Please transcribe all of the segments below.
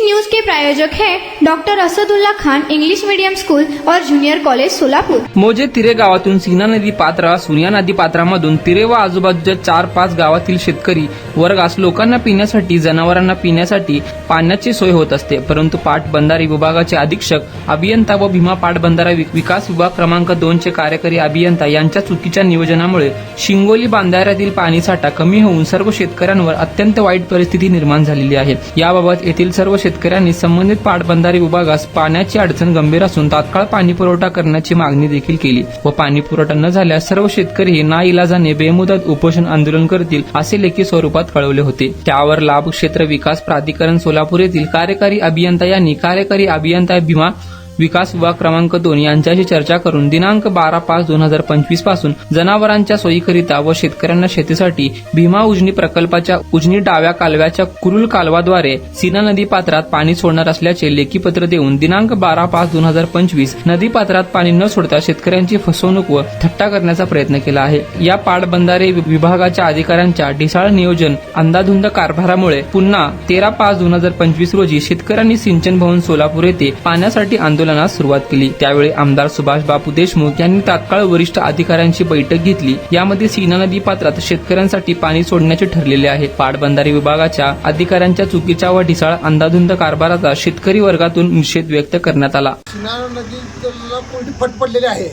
News के प्रायोजक हैं doctor Asadullah Khan English medium school और जूनियर कॉलेज सोलापूर। मोजे तिरे गावातून सीना नदी पात्र सूर्या नदी पात्रामधून तिरे व आजूबाजूच्या 4-5 गावातील शेतकरी वर्गास लोकांना पिण्यासाठी जनावरांना पिण्यासाठी पाण्याची सोय होत असते, परंतु पाटबंधारे विभागाचे अधीक्षक अभियंता व भीमा पाटबंधारा विकास विभाग क्रमांक 2 चे कार्यकारी अभियंता यांच्या चुकीच्या नियोजनामुळे शिंगोली बांधाऱ्यातील पाणीसाठा कमी होऊन सर्व शेतकऱ्यांवर अत्यंत वाईट परिस्थिती निर्माण झालेली आहे। याबाबत येथील सर्व शेतकऱ्यांनी संबंधित पाटबंधारे विभागास पाण्याची अडचण गंभीर असून तात्काळ पाणी पुरवठा करण्याची मागणी देखील केली व पाणी पुरवठा न झाल्यास सर्व शेतकरी नाईलाजाने बेमुदत उपोषण आंदोलन करतील असे लेखी स्वरूपात कळवले होते। त्यावर लाभ क्षेत्र विकास प्राधिकरण सोलापूर येथील कार्यकारी अभियंता यांनी कार्यकारी अभियंता भीमा विकास विभाग क्रमांक 2 यांच्याशी चर्चा करून दिनांक 12/5/2025 पासून जनावरांच्या सोयीकरिता व शेतकऱ्यांना शेतीसाठी भीमा उजनी प्रकल्पाच्या उजनी डाव्या कालव्याच्या कुरुल कालवाद्वारे सीना नदी पात्रात पाणी सोडणार असल्याचे लेखी पत्र देऊन दिनांक 12/5/2025 नदी पात्रात पाणी न सोडता शेतकऱ्यांची फसवणूक व थट्टा करण्याचा प्रयत्न केला आहे। या पाटबंधारे विभागाच्या अधिकाऱ्यांच्या ढिसाळ नियोजन अंधाधुंद कारभारामुळे पुन्हा 13/5/2025 रोजी शेतकऱ्यांनी सिंचन भवन सोलापूर येथे पाण्यासाठी आंदोलनास सुरुवात केली। त्यावेळी आमदार सुभाष बापू देशमुख यांनी तात्काळ वरिष्ठ अधिकाऱ्यांची बैठक घेतली। यामध्ये सीना नदी पात्रात शेतकऱ्यांसाठी पाणी सोडण्याचे ठरलेले आहे। पाटबंधारे विभागाच्या अधिकाऱ्यांच्या चुकीच्या व ढिसाळ अंधाधुंद कारभाराचा शेतकरी वर्गातून निषेध व्यक्त करण्यात आला। सीना नदीला कोरडी फट पडलेली आहे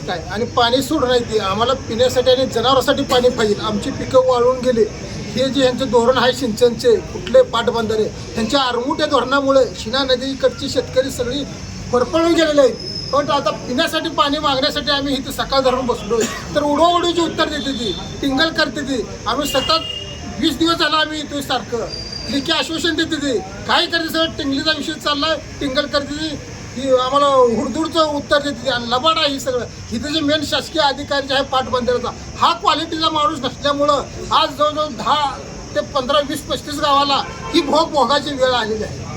काय आणि पाणी सोडून येते। आम्हाला पिण्यासाठी आणि जनावरांसाठी पाणी पाहिजे। आमची पिकं वाळून गेली। हे जे यांचे धोरण आहे सिंचनचे कुठले पाटबंधारे त्यांच्या आरमुट्या धोरणामुळे सीना नदीकडची शेतकरी सगळी परपळून गेलेले आहेत। पण आता पिण्यासाठी पाणी मागण्यासाठी आम्ही इथे सकाळ धरून बसलोय तर उडवाउडीची उत्तर देते ती, टिंगल करते ती। आम्ही सतत 20 दिवस झाला आम्ही इथे सारखं लेखी आश्वासन देते ती, काय करते सगळं टिंगलीचा विषय चाललाय, टिंगल करते ती, आम्हाला हुडदुडचं उत्तर देते आणि लबाड आहे ही सगळं। इथे जे मेन शासकीय अधिकारी जे आहे पाटबंधाऱ्याचा हा क्वालिटीचा माणूस नसल्यामुळं आज जवळजवळ 10 ते 15, 20, 35 गावाला ही भोगाची वेळ आलेली आहे।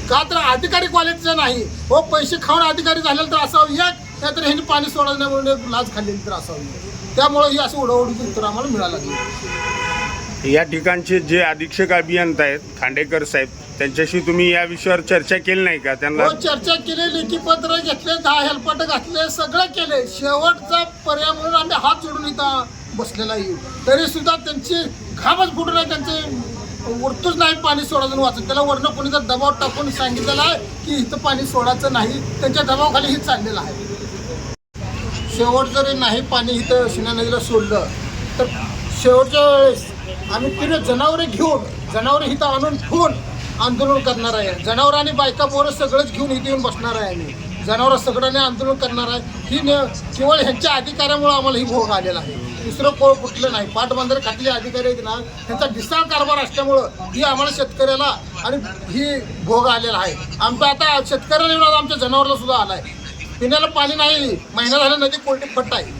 का तर अधिकारी क्वालिटीचा नाही हो, पैसे खाऊन अधिकारी झालेलं तर असावं एक, नाहीतर ह्यांनी पाणी सोडण्यामुळे लाच खाल्लेली तर असावी। त्यामुळे ही असं उडवडीचं उत्तर आम्हाला मिळालं लागलं। या ठिकाणचे जे अधीक्षक अभियंता आहेत खांडेकर साहेब त्यांच्याशी तुम्ही या विषयावर चर्चा केली नाही का? त्यांना चर्चा केली, लेखी पत्र घेतले, 10 हेल्पट घातले, सगळं केले। शेवटचा पर्याय म्हणून आम्ही हात जोडून इथं बसलेला आहे। तरी सुद्धा त्यांची घामच फुटून आहे, त्यांचे वरतूच नाही पाणी सोडायचं वाचत। त्याला वरनं कोणी जर दबाव टाकून सांगितलेला आहे की इथं पाणी सोडायचं नाही, त्यांच्या दबावाखाली हे चाललेलं आहे। शेवट जरी नाही पाणी इथं सीना नदीला सोडलं तर शेवटच्या वेळेस आम्ही तिने जनावरे घेऊन जनावरे इथं आणून ठेवून आंदोलन करणार आहे। जनावर आणि बायका पोरं सगळंच घेऊन इथे येऊन बसणार आहे। आम्ही जनावर सगळ्यांनी आंदोलन करणार आहे। ही केवळ ह्यांच्या अधिकाऱ्यामुळे आम्हाला ही भोग आलेला आहे, दुसरं कुठलं नाही। पाटबंधारे खात्याचे अधिकारी आहेत ना, त्यांचा ढिसाळ कारभार असल्यामुळं ही आम्हाला शेतकऱ्याला आणि ही भोग आलेला आहे। आमचा आता शेतकऱ्याला येऊन आमच्या जनावराला सुद्धा आला आहे। पिण्याला पाणी नाही, महिना झाला नदी कोरडी फट आहे।